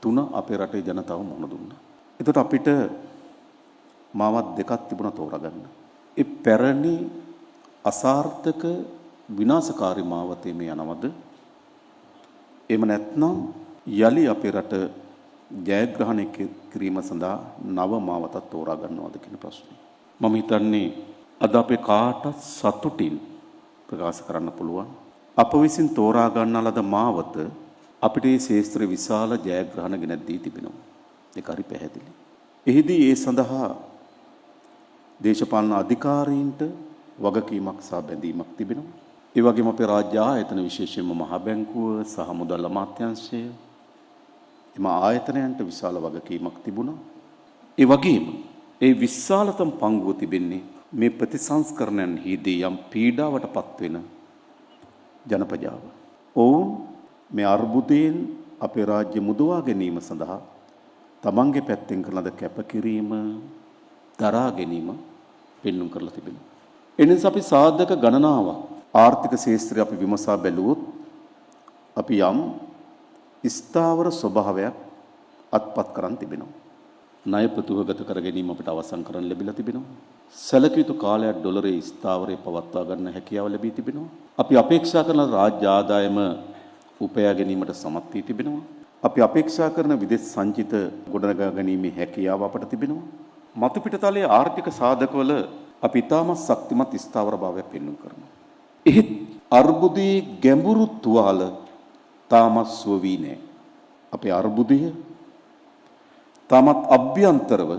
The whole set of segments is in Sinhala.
3 අපේ රටේ ජනතාව මුහුණ දුන්නා. එතකොට අපිට මාවත් දෙකක් තිබුණා තෝරාගන්න. ඒ පැරණි අසාර්ථක විනාශකාරී මාවතේ මේ යනවද? එහෙම නැත්නම් යලි අපේ රට ජයග්‍රහණය කිරීම සඳහා නව මාවතක් තෝරා ගන්නවද කියන ප්‍රශ්නේ. මම හිතන්නේ අද අපේ කාටත් සතුටින් ප්‍රකාශ කරන්න පුළුවන්. අප විසින් තෝරා ගන්නා ලද මාවත අපිට මේ ශාස්ත්‍රීය විශාල ජයග්‍රහණ ගෙන දී තිබෙනවා. ඒක හරි පැහැදිලි. එහිදී ඒ සඳහා දේශපාලන අධිකාරීන්ට වගකීමක් සහ බැඳීමක් තිබෙනවා. ඒ වගේම අපේ රාජ්‍ය ආයතන විශේෂයෙන්ම මහා බැංකුව සහ මුදල් අමාත්‍යාංශය එම ආයතනයන්ට විශාල වගකීමක් තිබුණා. ඒ වගේම ඒ විශාලතම පංගුව තිබෙන්නේ මේ ප්‍රතිසංස්කරණයන්හිදී යම් පීඩාවටපත් වෙන ජනපජාව. ඔවුන් මේ අර්බුදයෙන් අපේ රාජ්‍ය මුදවා ගැනීම සඳහා තමන්ගේ පැත්තෙන් කරන ලද කැපකිරීම දරා ගැනීම පෙන්눔 කරලා තිබෙනවා. එනිසා අපි සාධක ගණනාවක් ආර්ථික ශාස්ත්‍රය අපි විමසා බැලුවොත් අපි යම් ස්ථාවර ස්වභාවයක් අත්පත් කරන් තිබෙනවා. ණය ප්‍රතිවගත කර ගැනීම අපිට අවසන් කරන්න ලැබිලා තිබෙනවා. සැලකිය යුතු කාලයක් ඩොලරේ ස්ථාවරය පවත්වා ගන්න හැකියාව ලැබී තිබෙනවා. අපි අපේක්ෂා කරන රාජ්‍ය ආදායම උපයා ගැනීමට සමත් වී තිබෙනවා. අපි අපේක්ෂා කරන විදේශ සංචිත ගොඩනගා ගැනීමේ හැකියාව අපට තිබෙනවා. මතු පිටතලයේ ආර්ථික සාධකවල අපි ඉතාමත් ශක්තිමත් ස්ථාවර භාවයක් පෙන්වන්න කරනවා. එහෙත් අර්බුදයේ ගැඹුරු තුවාල තාමත් සුව වී නැහැ. අපේ අර්බුදය තාමත් අභ්‍යන්තරව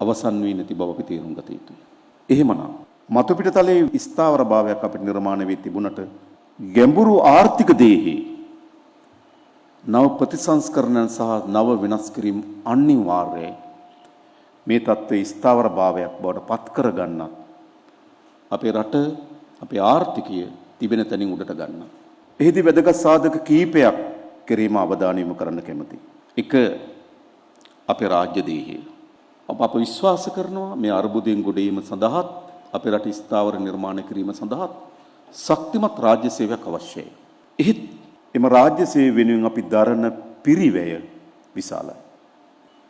අවසන් වී නැති බව අපි තේරුම් ගත යුතුයි. එහෙමනම් මතු පිටතලයේ ස්ථාවර භාවයක් අපිට නිර්මාණය වී තිබුණට ගැඹුරු ආර්ථික දේහි නව ප්‍රතිසංස්කරණ සහ නව වෙනස් කිරීම අනිවාර්යයි. මේ தත්ත්වයේ ස්ථාවර භාවයක් බවට පත් කර ගන්න අපේ රට අපේ ආර්ථිකය තිබෙන තැනින් උඩට ගන්න. එහිදී වැදගත් සාධක කීපයක් කිරීම අවධානය යොමු කරන්න කැමතියි. එක අපේ රාජ්‍ය දේහය. අප විශ්වාස කරනවා මේ අර්බුදයෙන් ගොඩ ඒම සඳහාත් අපේ රට ස්ථාවර නිර්මාණය කිරීම සඳහාත් ශක්තිමත් රාජ්‍ය සේවයක් අවශ්‍යයි. එහෙත් එම රාජ්‍ය සේවය වෙනුවෙන් අපි දරන පිරිවැය විශාලයි.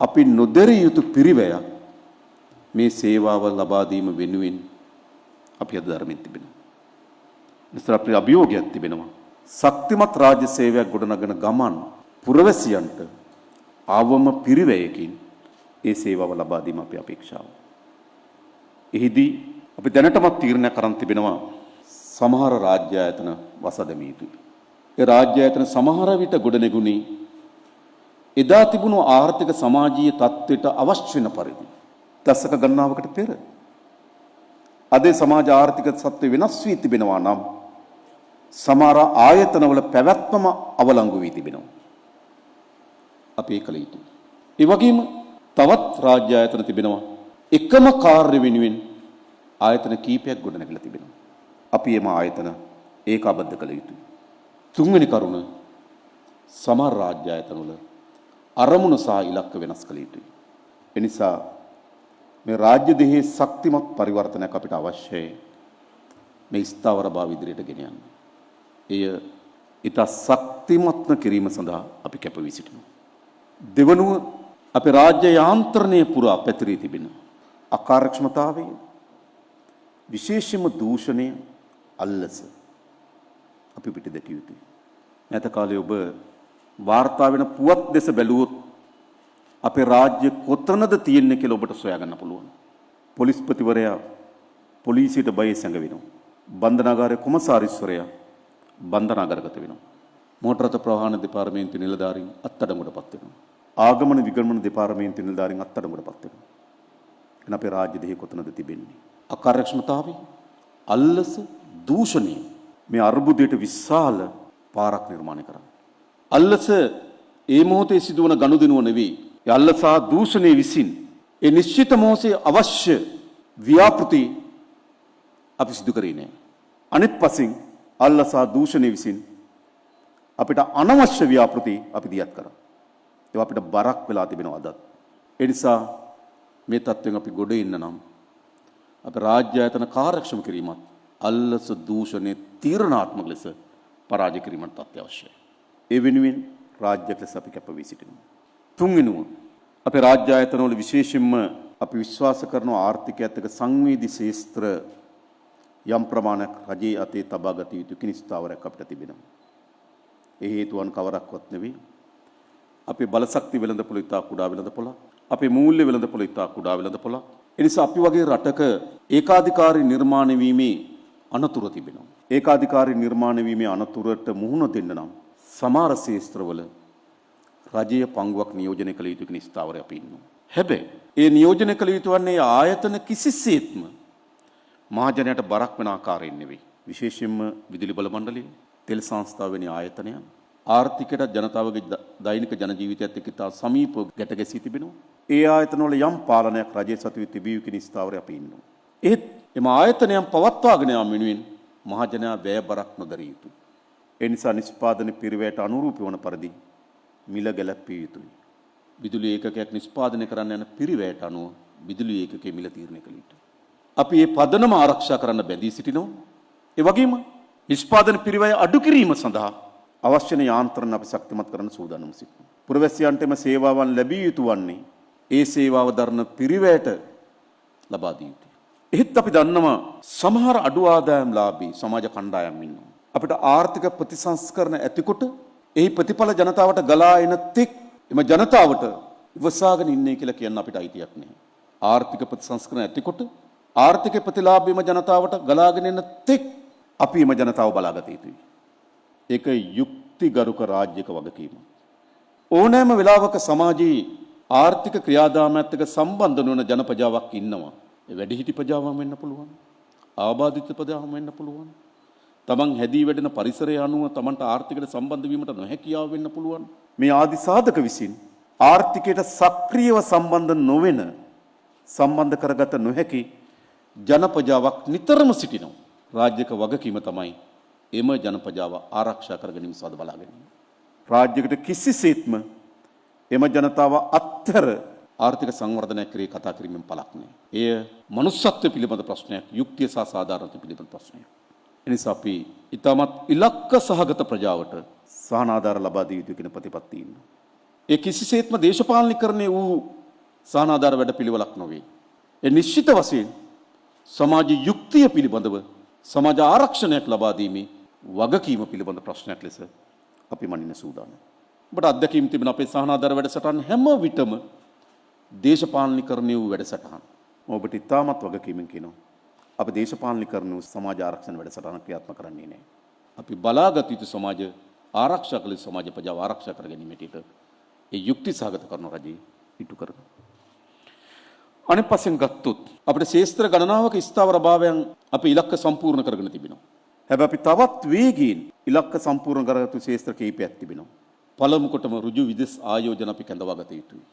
අපි නොදැරිය යුතු පිරිවැයක් මේ සේවාව ලබා දීම වෙනුවෙන් අපි අද ධර්මයෙන් තිබෙනවා. නිසා අපේ අභියෝගයක් තිබෙනවා. ශක්තිමත් රාජ්‍ය සේවයක් ගොඩනගන ගමන් පුරවැසියන්ට ආවම පිරිවැයකින් ඒ සේවාව ලබා දීම අපේ අපේක්ෂාව. එහිදී අපි දැනටමත් තීරණයක් කරන් තිබෙනවා සමහර රාජ්‍ය ආයතන වසදමිය යුතුයි. ඒ රාජ්‍ය ආයතන සමහර විට ගොඩනැගුණේ එදා තිබුණු ආර්ථික සමාජීය තත්ත්වයට අවශ්‍ය වෙන පරිදි දශක ගණනාවකට පෙර අද සමාජ ආර්ථික තත්ත්වය වෙනස් වී තිබෙනවා නම් සමහර ආයතනවල පැවැත්මම අවලංගු වී තිබෙනවා. අපි ඒක කළ යුතුයි. ඒ වගේම තවත් රාජ්‍ය ආයතන තිබෙනවා එකම කාර්ය වෙනුවෙන් ආයතන කීපයක් ගොඩනැගිලා තිබෙනවා. අපි එම ආයතන ඒකාබද්ධ කළ යුතුයි. තුන්වෙනි කරුණ සමහර රාජ්‍ය ආයතනවල අරමුණු සහ ඉලක්ක වෙනස් කළ යුතුයි. එනිසා මේ රාජ්‍ය දෙහි ශක්තිමත් පරිවර්තනයක් අපිට අවශ්‍යයි. මේ ස්ථාවර භාව ඉදිරියට ගෙන යන්න. එය ඊට ශක්තිමත්ව කිරීම සඳහා අපි කැප වී සිටිනවා. දෙවනුව අපේ රාජ්‍ය යාන්ත්‍රණය පුරා පැතිරී තිබෙන අකාර්යක්ෂමතාවය විශේෂයෙන්ම දූෂණය අල්ලස අපි පිට දැකිය යුතුයි. නැත කාලේ ඔබ වාර්තා වෙන පුවත් දෙස බැලුවොත් අපේ රාජ්‍ය කොතනද තියෙන්නේ කියලා ඔබට සොයා ගන්න පුළුවන්. පොලිස්පතිවරයා පොලිසියට බය සැඟවෙනවා. බන්ධනාගාරයේ කොමසාරිස්වරයා බන්ධනාගාරගත වෙනවා. මෝටර රථ ප්‍රවාහන දෙපාර්තමේන්තුවේ නිලධාරීන් අත්අඩංගුවටපත් වෙනවා. ආගමන විගමන දෙපාර්තමේන්තුවේ නිලධාරීන් අත්අඩංගුවටපත් වෙනවා. එන අපේ රාජ්‍ය දෙහි කොතනද තිබෙන්නේ? අකාර්යක්ෂමතාවය, අල්ලස, දූෂණය මේ අර්බුදයට විශාල පාරක් නිර්මාණය කරා. අල්ලස ඒ මොහොතේ සිදුවන ගනුදෙනුව නෙවෙයි. ඒ අල්ලස දූෂණය විසින් ඒ නිශ්චිත මොහොතේ අවශ්‍ය ව්‍යාපෘති අපි සිදු කරේ නැහැ. අනිත් පසින් අල්ලස දූෂණය විසින් අපිට අනවශ්‍ය ව්‍යාපෘති අපි දියත් කරා. ඒවා අපිට බරක් වෙලා තිබෙනවා අදත්. ඒ නිසා මේ තත්ත්වෙන් අපි ගොඩ එන්න නම් අපේ රාජ්‍ය ආයතන කාර්යක්ෂම කිරීමත් අල්ලස දූෂණය තීරණාත්මක ලෙස පරාජය කිරීමට අත්‍යවශ්‍යයි. ඒ වෙනුවෙන් රාජ්‍ය ලෙස අපි කැප වී සිටිනවා. තුන්වෙනුව අපේ රාජ්‍ය ආයතනවල විශේෂයෙන්ම අපි විශ්වාස කරන ආර්ථිකයත් එක්ක සංවේදී ශේස්ත්‍ර යම් ප්‍රමාණයක් රජයේ අතේ තබා ගත යුතු කිනිස්ථාවරයක් අපිට තිබෙනවා. ඒ හේතුවන් කවරක්වත් නෙවෙයි. අපේ බලශක්ති වෙළඳපොළ ඉතා කුඩා වෙළඳපොළ, අපේ මූල්‍ය වෙළඳපොළ ඉතා කුඩා වෙළඳපොළ. ඒ නිසා අපි වගේ රටක ඒකාධිකාරී නිර්මාණය වීමේ අනතුරු තිබෙනවා. ඒකාධිකාරී නිර්මාණය වීමේ අනතුරට මුහුණ දෙන්න නම් සමහර ශේස්ත්‍රවල රජයේ පංගුවක් නියෝජනය කළ යුතු කිනිස්ථාවරය අපි ඉන්නවා. හැබැයි ඒ නියෝජනය කළ යුතු වන්නේ ආයතන කිසිසේත්ම මහජනයට බරක් වෙන ආකාරයෙන් නෙවෙයි. විශේෂයෙන්ම විදුලි බල මණ්ඩලය, තෙල් සංස්ථාව වැනි ආයතනයන් ආර්ථිකයට ජනතාවගේ දෛනික ජන ජීවිතයත් එක්ක ඉතා සමීපව ගැට ගැසී තිබෙනවා. ඒ ආයතනවල යම් පාලනයක් රජයේ සතුවේ තිබිය යුතු කිනිස්ථාවරය අපි ඉන්නවා. ඒත් එම ආයතනයන් පවත්වාගෙන යාම වෙනුවෙන් මහජනයා වැය බරක් නොදරිය යුතුයි. ඒ නිසා නිෂ්පාදන පිරිවැයට අනුරූපී වන පරිදි මිල ගැලැප්විය යුතුයි. විදුලි ඒකකයක් නිෂ්පාදනය කරන්න යන පිරිවැයට අනුව විදුලි ඒකකයේ මිල තීරණය කළ යුතුයි. අපි මේ පදනම ආරක්ෂා කරන්න බැඳී සිටිනවා. ඒ වගේම නිෂ්පාදන පිරිවැය අඩු කිරීම සඳහා අවශ්‍ය යාන්ත්‍රණ අපි ශක්තිමත් කරන්න සූදානම් සිටිනවා. පුරවැසියන්ටම සේවාවන් ලැබිය යුතු වන්නේ ඒ සේවාව දරන පිරිවැයට ලබා දිය යුතුයි. එහෙත් අපි දන්නවා සමහර අඩු ආදායම්ලාභී සමාජ කණ්ඩායම් ඉන්නවා. අපිට ආර්ථික ප්‍රතිසංස්කරණ ඇතිකොට එහි ප්‍රතිඵල ජනතාවට ගලා එන තෙක් එම ජනතාවට ඉවසාගෙන ඉන්නේ කියලා කියන්න අපිට අයිතියක් නැහැ. ආර්ථික ප්‍රතිසංස්කරණ ඇතිකොට ආර්ථික ප්‍රතිලාභයම ජනතාවට ගලාගෙන එන තෙක් අපි එම ජනතාව බලාගත යුතුයි. ඒක යුක්තිගරුක රාජ්‍යක වගකීම. ඕනෑම වෙලාවක සමාජයේ ආර්ථික ක්‍රියාදාමයත් එක්ක සම්බන්ධ නොවන ජනපජාවක් ඉන්නවා. ඒ වැඩිහිටි ප්‍රජාවන් වෙන්න පුළුවන්. ආබාධිත ප්‍රජාවන් වෙන්න පුළුවන්. තමන් හැදී වැඩෙන පරිසරය අනුව තමන්ට ආර්ථිකයට සම්බන්ධ වීමට නොහැකියාව වෙන්න පුළුවන්. මේ ආදි සාධක විසින් ආර්ථිකයට සක්‍රියව සම්බන්ධ නොවන, සම්බන්ධ කරගත නොහැකි ජනපජාවක් නිතරම සිටිනවා. රාජ්‍යක වගකීම තමයි එම ජනපජාව ආරක්ෂා කර ගැනීම සඳහා බලා ගැනීම. රාජ්‍යයකට කිසිසේත්ම එම ජනතාව අත්තර ආර්ථික සංවර්ධනයක් කරේ කතා කිරීමෙන් පළක් නැහැ. එය මනුස්සත්වය පිළිබඳ ප්‍රශ්නයක්, යුක්තිය සහ සාධාරණත්වය පිළිබඳ ප්‍රශ්නයක්. එනිසා අපි ඊටමත් ඉලක්ක සහගත ප්‍රජාවට සහනාධාර ලබා දිය යුතු කියන ප්‍රතිපත්තිය ඉන්නවා. ඒ කිසිසේත්ම දේශපාලනීකරණය වූ සහනාධාර වැඩපිළිවෙලක් නොවේ. ඒ නිශ්චිත වශයෙන් සමාජ යුක්තිය පිළිබඳව සමාජ ආරක්ෂණයක් ලබා දීමේ වගකීම පිළිබඳ ප්‍රශ්නයක් ලෙස අපි මනින්න සූදානම්. ඔබට අත්දැකීම් තිබෙන අපේ සහනාධාර වැඩසටහන් හැම විටම දේශපාලනීකරණය වූ වැඩසටහන්. ඔබට ඉතාමත් වගකීමෙන් කියනවා. අපි දේශපාලනීකරණ වූ සමාජ ආරක්ෂණ වැඩසටහන ක්‍රියාත්මක කරන්නේ නැහැ. අපි බලාගත යුතු සමාජ ආරක්ෂා කළ සමාජ ප්‍රජාව ආරක්ෂා කර ගැනීමට ඒ යුක්ති සහගත කරන රජය ඉටු කරනවා. අනෙක් පස්සෙන් ගත්තොත් අපිට ශේස්ත්‍ර ගණනාවක ස්ථාවර භාවයන් අපි ඉලක්ක සම්පූර්ණ කරගෙන තිබෙනවා. හැබැයි අපි තවත් වේගයෙන් ඉලක්ක සම්පූර්ණ කරගත්තු ශේස්ත්‍ර කීපයක් තිබෙනවා. පළමු කොටම ඍජු විදෙස් ආයෝජන අපි කැඳවා ගත යුතුයි.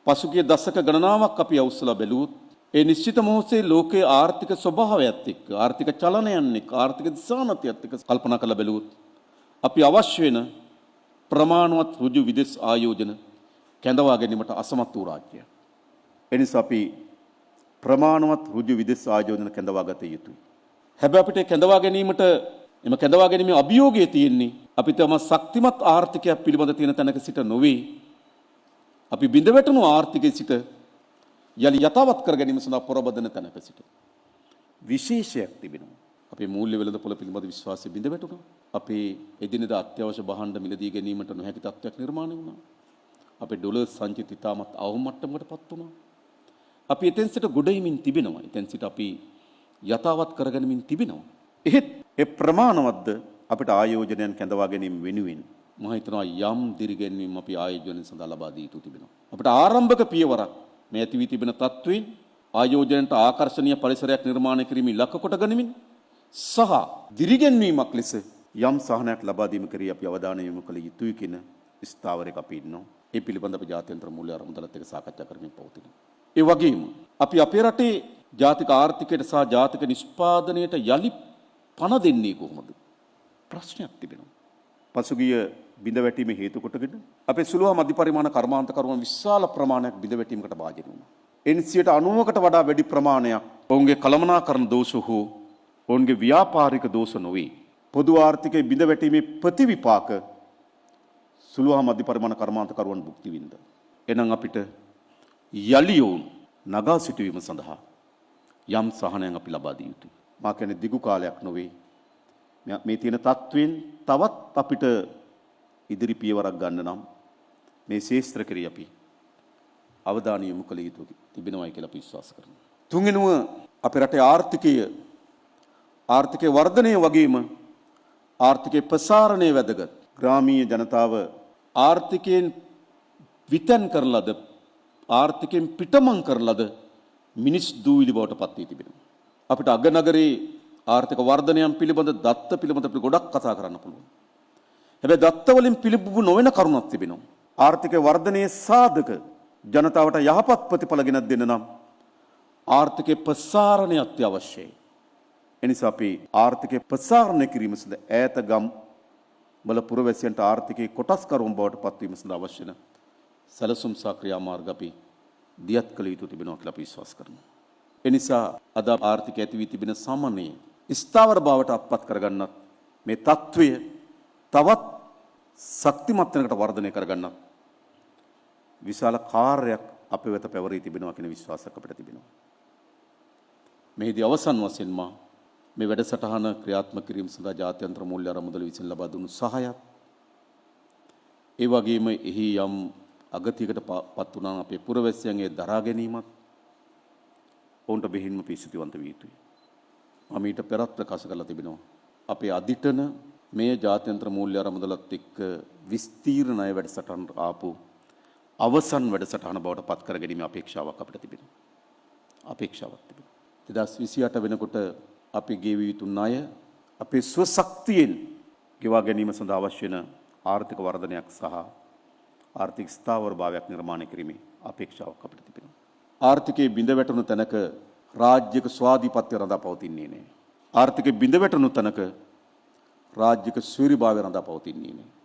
පසුගිය දශක ගණනාවක් අපි අවශ්‍යලා බැලුවොත් ඒ නිශ්චිත මොහොතේ ලෝකයේ ආර්ථික ස්වභාවයත් එක්ක, ආර්ථික චලනයන් එක්ක, ආර්ථික දිශානතියත් එක්ක කල්පනා කරලා බැලුවොත් අපි අවශ්‍ය වෙන ප්‍රමාණවත් ඍජු විදෙස් ආයෝජන කැඳවා ගැනීමට අසමත් වූ රාජ්‍යයක්. එනිසා අපි ප්‍රමාණවත් ඍජු විදෙස් ආයෝජන කැඳවා ගත යුතුයි. හැබැයි අපිට කැඳවා ගැනීමට එම කැඳවා ගැනීමේ අභියෝගය තියෙන්නේ අපි තම ශක්තිමත් ආර්ථිකයක් පිළිබඳ තියෙන තැනක සිට නොවේ. අපි බිඳ වැටුණු ආර්ථිකයේ සිට යලි යථාවත් කර ගැනීම සඳහා පොරබදන තැනක සිට විශේෂයක් තිබෙනවා. අපේ මූල්‍ය වෙළඳපොළ පිළිබඳ විශ්වාසය බිඳ වැටුණා. අපේ එදිනෙදා අත්‍යවශ්‍ය භාණ්ඩ මිලදී ගැනීමට නොහැකි තත්ත්වයක් නිර්මාණය වුණා. අපේ ඩොලර් සංචිත ඉතාමත් අවම මට්ටමකටපත් වුණා. අපි එතෙන් සිට ගොඩයිමින් තිබෙනවා. එතෙන් සිට අපි යථාවත් කරගනිමින් තිබෙනවා. එහෙත් ඒ ප්‍රමාණවත්ද අපිට ආයෝජනයන් කැඳවා ගැනීම වෙනුවෙන් මම හිතනවා යම් දිරිගැන්වීම් අපි ආයෝජනය සඳහා ලබා දී යුතු තිබෙනවා. අපිට ආරම්භක පියවරක් මේ ඇති වී තිබෙන තත්ත්වයෙන් ආයෝජනයට ආකර්ෂණීය පරිසරයක් නිර්මාණය කිරීම ඉලක්ක කොට ගනිමින් සහ දිරිගැන්වීමක් ලෙස යම් සහනයක් ලබා දීම කරේ අපි අවධානය යොමු කළ යුතුයි කියන ස්ථාවරයක අපි ඉන්නවා. ඒ පිළිබඳව අපි ජාත්‍යන්තර මූල්‍ය අරමුදලත් එක්ක සාකච්ඡා කරමින් පවතිනවා. ඒ වගේම අපි අපේ රටේ ජාතික ආර්ථිකයට සහ ජාතික නිෂ්පාදනයට යලි පණ දෙන්නේ කොහොමද? ප්‍රශ්නයක් තිබෙනවා. පසුගිය බිඳ වැටීම හේතු කොටගෙන අපේ සුළු මධ්‍ය පරිමාණ කර්මාන්තකරුවන් විශාල ප්‍රමාණයක් බිඳ වැටීමකට භාජනය වුණා. එන් 90%කට වඩා වැඩි ප්‍රමාණයක් ඔවුන්ගේ කළමනාකරණ දෝෂ හෝ ඔවුන්ගේ ව්‍යාපාරික දෝෂ නොවේ. පොදු ආර්ථිකයේ බිඳ වැටීමේ ප්‍රතිවිපාක සුළු මධ්‍ය පරිමාණ කර්මාන්තකරුවන් භුක්ති විඳ. එනම් අපිට යලියෝන් නගා සිටුවීම සඳහා යම් සහනයක් අපි ලබා දිය යුතුයි. මා කියන්නේ දිගු කාලයක් නොවේ. මේ තියෙන තත්වයෙන් තවත් අපිට ඉදිරි පියවරක් ගන්න නම් මේ ශේෂ්ත්‍ර කෙරෙහි අපි අවධානය යොමු කළ යුතු තිබෙනවායි කියලා අපි විශ්වාස කරනවා. තුන්වෙනුව අපේ රටේ ආර්ථිකයේ වර්ධනය වගේම ආර්ථිකයේ ප්‍රසාරණය වැදගත්. ග්‍රාමීය ජනතාව ආර්ථිකයෙන් විතන් කරන ලද ආර්ථිකයෙන් පිටමං කරන ලද මිනිස් දූවිලි බවට පත් වී තිබෙනවා. අපිට අගනගරේ ආර්ථික වර්ධනයන් පිළිබඳ දත්ත පිළිබඳ අපිට ගොඩක් කතා කරන්න පුළුවන්. හැබැයි දත්ත වලින් පිළිබිඹු නොවන කරුණක් තිබෙනවා. ආර්ථික වර්ධනයේ සාධක ජනතාවට යහපත් ප්‍රතිඵල ගෙනත් දෙන්න නම් ආර්ථිකයේ ප්‍රසාරණය අත්‍යවශ්‍යයි. එනිසා අපි ආර්ථිකයේ ප්‍රසාරණය කිරීම සඳහා ඈත ගම් වල පුරවැසියන්ට ආර්ථිකයේ කොටස්කරුවන් බවට පත්වීම සඳහා අවශ්‍ය වෙන සැලසුම් සහ ක්‍රියාමාර්ග අපි දියත් කළ යුතු තිබෙනවා කියලා අපි විශ්වාස කරනවා. එනිසා අද ආර්ථිකය ඇති වී තිබෙන සමනය ස්ථාවර බවට අත්පත් කරගන්නත් මේ తත්වය තවත් ශක්තිමත් වෙනකට වර්ධනය කරගන්නත් විශාල කාර්යයක් අපේ වෙත පැවරී තිබෙනවා කියන විශ්වාසයක් අපිට තිබෙනවා. මෙහිදී අවසන් වශයෙන්ම මේ වැඩසටහන ක්‍රියාත්මක කිරීම සඳහා ජාත්‍යන්තර මූල්‍ය අරමුදල විසින් ලබා දුණු සහායත් ඒ වගේම එහි යම් අගතියකට පත් වුණා අපේ පුරවැසියන්ගේ දරා ගැනීමත් ඔවුන්ට බෙහෙන්ම පිසිතිවන්ත විය යුතුයි. මම ඊට පෙරත් ප්‍රකාශ කරලා තිබෙනවා. අපේ අදිටන මේ ජාත්‍යන්තර මූල්‍ය අරමුදලත් එක්ක විස්තීර්ණ ණය වැඩසටහන ආපු අවසන් වැඩසටහන බවට පත් කර ගැනීම අපේක්ෂාවක් අපිට තිබෙනවා. අපේක්ෂාවක් තිබෙනවා. 2028 වෙනකොට අපි ගෙවිය යුතු ණය අපේ ස්වශක්තියෙන් ගෙවා ගැනීම සඳහා අවශ්‍ය වෙන ආර්ථික වර්ධනයක් සහ ආර්ථික ස්ථාවරභාවයක් නිර්මාණය කිරීමේ අපේක්ෂාවක් අපිට තිබෙනවා. ආර්ථිකයේ බිඳ වැටුණු තැනක රාජ්‍යක ස්වාධීපත්‍ය රඳා පවතින්නේ නැහැ. ආර්ථිකයේ බිඳ වැටුණු තැනක රාජ්‍යක ස්වෛරීභාවය රඳා පවතින්නේ නැහැ.